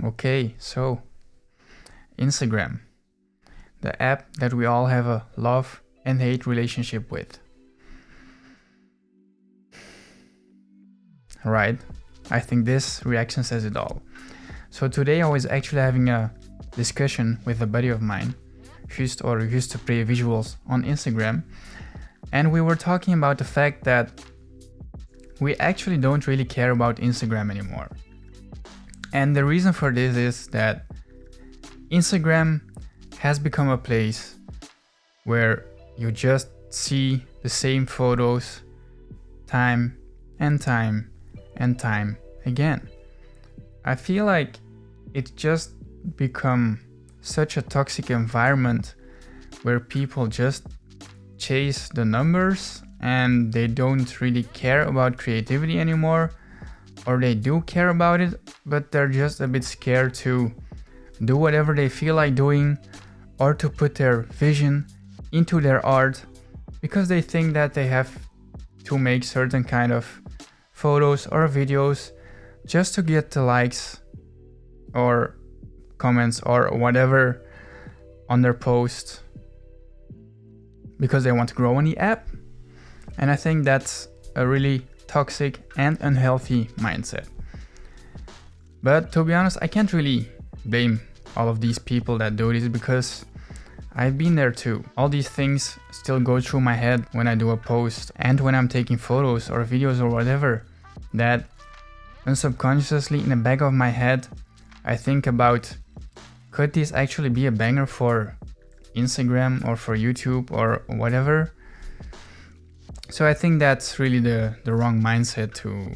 Okay, so Instagram, the app that we all have a love and hate relationship with. Right, I think this reaction says it all. So today I was actually having a discussion with a buddy of mine who used to play visuals on Instagram, and we were talking about the fact that we actually don't really care about Instagram anymore. And the reason for this is that Instagram has become a place where you just see the same photos time and time and time again. I feel like it's just become such a toxic environment where people just chase the numbers and they don't really care about creativity anymore, or they do care about it, but they're just a bit scared to do whatever they feel like doing or to put their vision into their art because they think that they have to make certain kind of photos or videos just to get the likes or comments or whatever on their post because they want to grow on the app. And I think that's a really toxic and unhealthy mindset. But to be honest, I can't really blame all of these people that do this because I've been there too. All these things still go through my head when I do a post and when I'm taking photos or videos or whatever, that unsubconsciously in the back of my head I think about, could this actually be a banger for Instagram or for YouTube or whatever? So I think that's really the wrong mindset to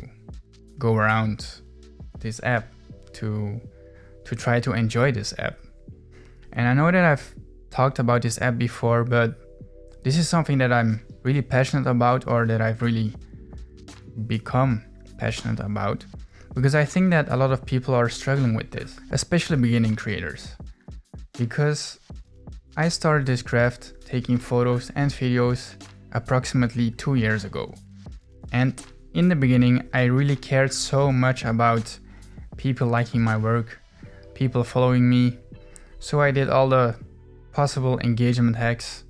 go around this app, to try to enjoy this app. And I know that I've talked about this app before, but this is something that I'm really passionate about, or that I've really become passionate about, because I think that a lot of people are struggling with this, especially beginning creators. Because I started this craft taking photos and videos approximately 2 years ago. And in the beginning, I really cared so much about people liking my work, people following me. So I did all the possible engagement hacks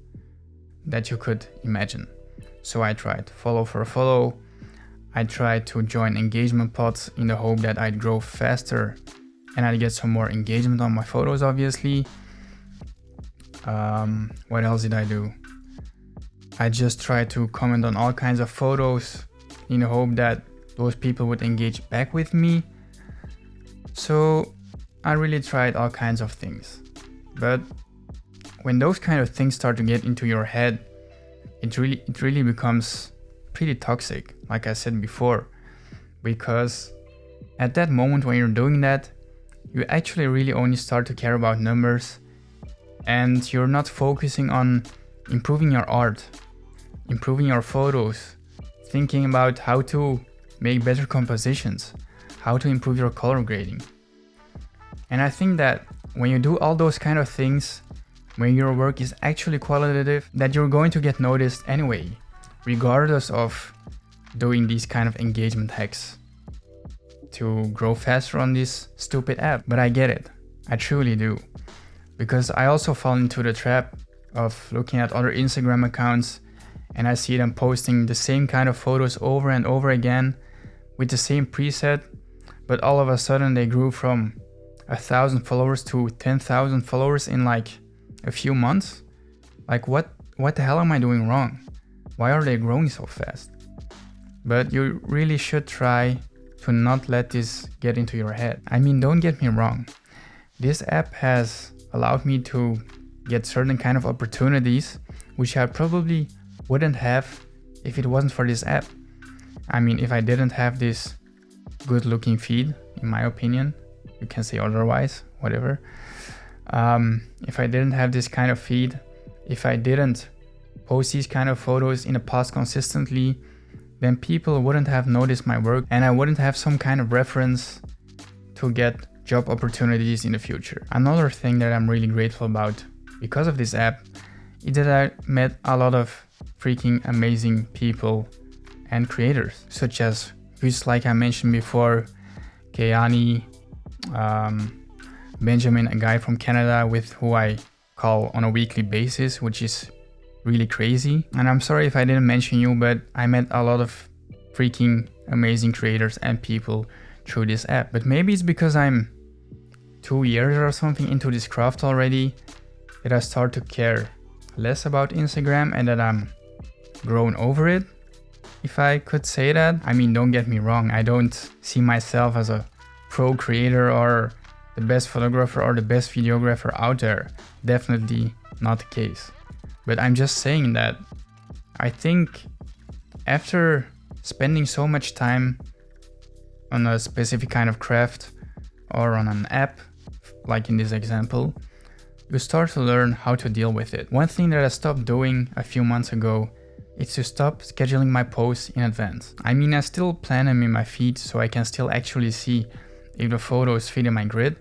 that you could imagine. So I tried follow for follow. I tried to join engagement pods in the hope that I'd grow faster and I'd get some more engagement on my photos, obviously. What else did I do? I just tried to comment on all kinds of photos in the hope that those people would engage back with me. So I really tried all kinds of things. But when those kind of things start to get into your head, it really becomes pretty toxic, like I said before. Because at that moment when you're doing that, you actually really only start to care about numbers, and you're not focusing on improving your art, improving your photos, thinking about how to make better compositions, how to improve your color grading. And I think that when you do all those kind of things, when your work is actually qualitative, that you're going to get noticed anyway, regardless of doing these kind of engagement hacks to grow faster on this stupid app. But I get it, I truly do. Because I also fall into the trap of looking at other Instagram accounts and I see them posting the same kind of photos over and over again with the same preset, but all of a sudden they grew from 1,000 followers to 10,000 followers in like a few months. Like what the hell am I doing wrong? Why are they growing so fast? But you really should try to not let this get into your head. I mean, don't get me wrong. This app has allowed me to get certain kind of opportunities which I probably wouldn't have if it wasn't for this app. I mean, if I didn't have this good looking feed, in my opinion, you can say otherwise, whatever. If I didn't have this kind of feed, if I didn't post these kind of photos in the past consistently, then people wouldn't have noticed my work and I wouldn't have some kind of reference to get job opportunities in the future. Another thing that I'm really grateful about because of this app is that I met a lot of freaking amazing people and creators, such as, just like I mentioned before, Kayani, Benjamin, a guy from Canada with who I call on a weekly basis, which is really crazy. And I'm sorry if I didn't mention you, but I met a lot of freaking amazing creators and people through this app. But maybe it's because I'm 2 years or something into this craft already that I start to care less about Instagram and that I'm grown over it, if I could say that. I mean, don't get me wrong, I don't see myself as a pro creator or the best photographer or the best videographer out there. Definitely not the case. But I'm just saying that I think after spending so much time on a specific kind of craft or on an app, like in this example, you start to learn how to deal with it. One thing that I stopped doing a few months ago is to stop scheduling my posts in advance. I mean, I still plan them in my feed so I can still actually see if the photos fit in my grid,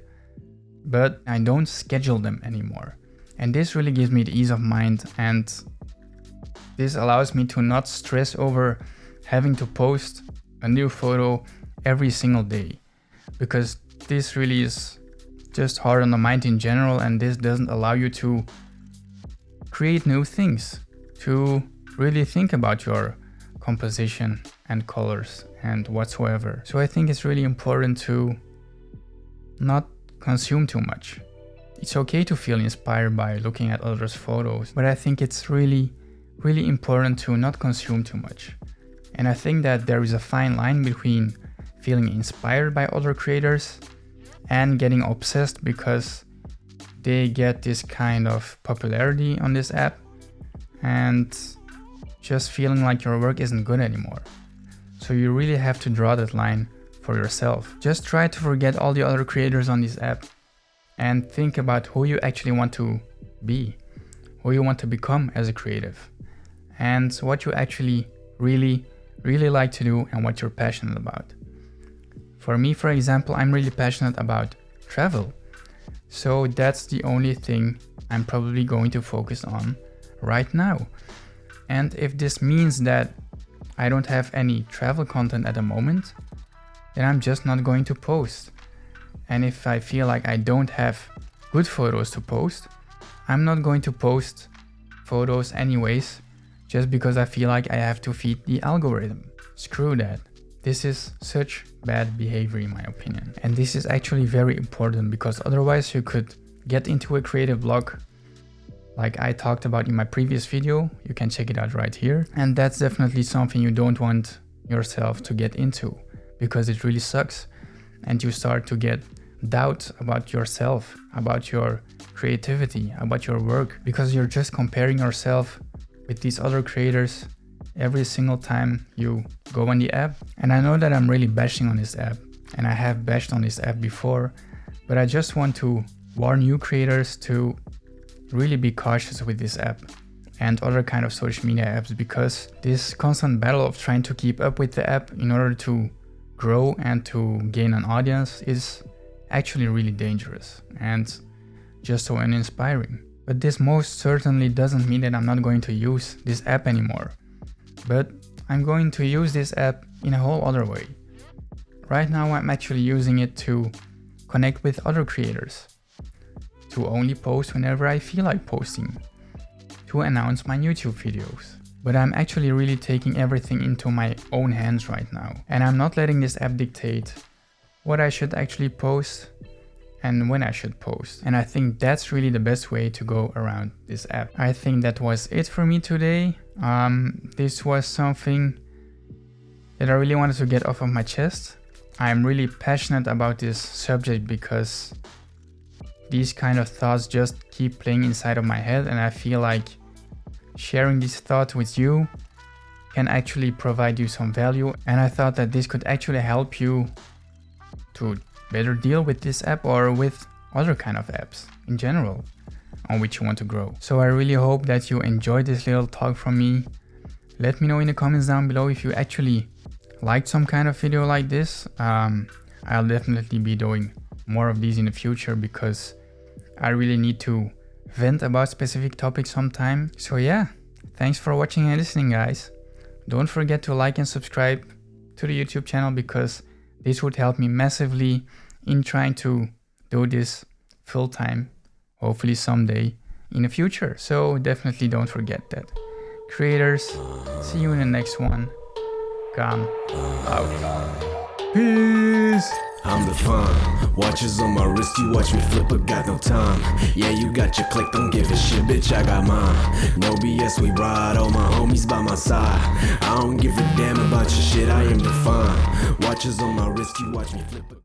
but I don't schedule them anymore. And this really gives me the ease of mind, and this allows me to not stress over having to post a new photo every single day, because this really is just hard on the mind in general, and this doesn't allow you to create new things, to really think about your composition and colors and whatsoever. So I think it's really important to not consume too much. It's okay to feel inspired by looking at others' photos, but I think it's really important to not consume too much. And I think that there is a fine line between feeling inspired by other creators and getting obsessed because they get this kind of popularity on this app and just feeling like your work isn't good anymore. So you really have to draw that line for yourself. Just try to forget all the other creators on this app and think about who you actually want to be, who you want to become as a creative, and what you actually really like to do and what you're passionate about. For me, for example, I'm really passionate about travel. So that's the only thing I'm probably going to focus on right now. And if this means that I don't have any travel content at the moment, then I'm just not going to post. And if I feel like I don't have good photos to post, I'm not going to post photos anyways, just because I feel like I have to feed the algorithm. Screw that. This is such bad behavior in my opinion. And this is actually very important, because otherwise you could get into a creative block like I talked about in my previous video. You can check it out right here. And that's definitely something you don't want yourself to get into, because it really sucks. And you start to get doubt about yourself, about your creativity, about your work, because you're just comparing yourself with these other creators every single time you go on the app. And I know that I'm really bashing on this app, and I have bashed on this app before, but I just want to warn you creators to really be cautious with this app and other kind of social media apps, because this constant battle of trying to keep up with the app in order to grow and to gain an audience is actually really dangerous and just so uninspiring. But this most certainly doesn't mean that I'm not going to use this app anymore. But I'm going to use this app in a whole other way. Right now I'm actually using it to connect with other creators, to only post whenever I feel like posting, to announce my YouTube videos. But I'm actually really taking everything into my own hands right now. And I'm not letting this app dictate what I should actually post and when I should post. And I think that's really the best way to go around this app. I think that was it for me today. This was something that I really wanted to get off of my chest. I'm really passionate about this subject because these kind of thoughts just keep playing inside of my head, and I feel like sharing these thoughts with you can actually provide you some value. And I thought that this could actually help you to better deal with this app or with other kind of apps in general on which you want to grow. So I really hope that you enjoyed this little talk from me. Let me know in the comments down below if you actually liked some kind of video like this. I'll definitely be doing more of these in the future, because I really need to vent about specific topics sometime. So yeah, thanks for watching and listening, guys. Don't forget to like and subscribe to the YouTube channel, because this would help me massively in trying to do this full time, hopefully someday in the future. So definitely don't forget that. Creators, see you in the next one. Gone out. Peace. I'm the fun. Watches on my wrist, you watch me flip, but got no time. Yeah, you got your click, don't give a shit, bitch, I got mine. No BS, we ride, all my homies by my side. I don't give a damn about your shit, I am the fun. Watches on my wrist, you watch me flip.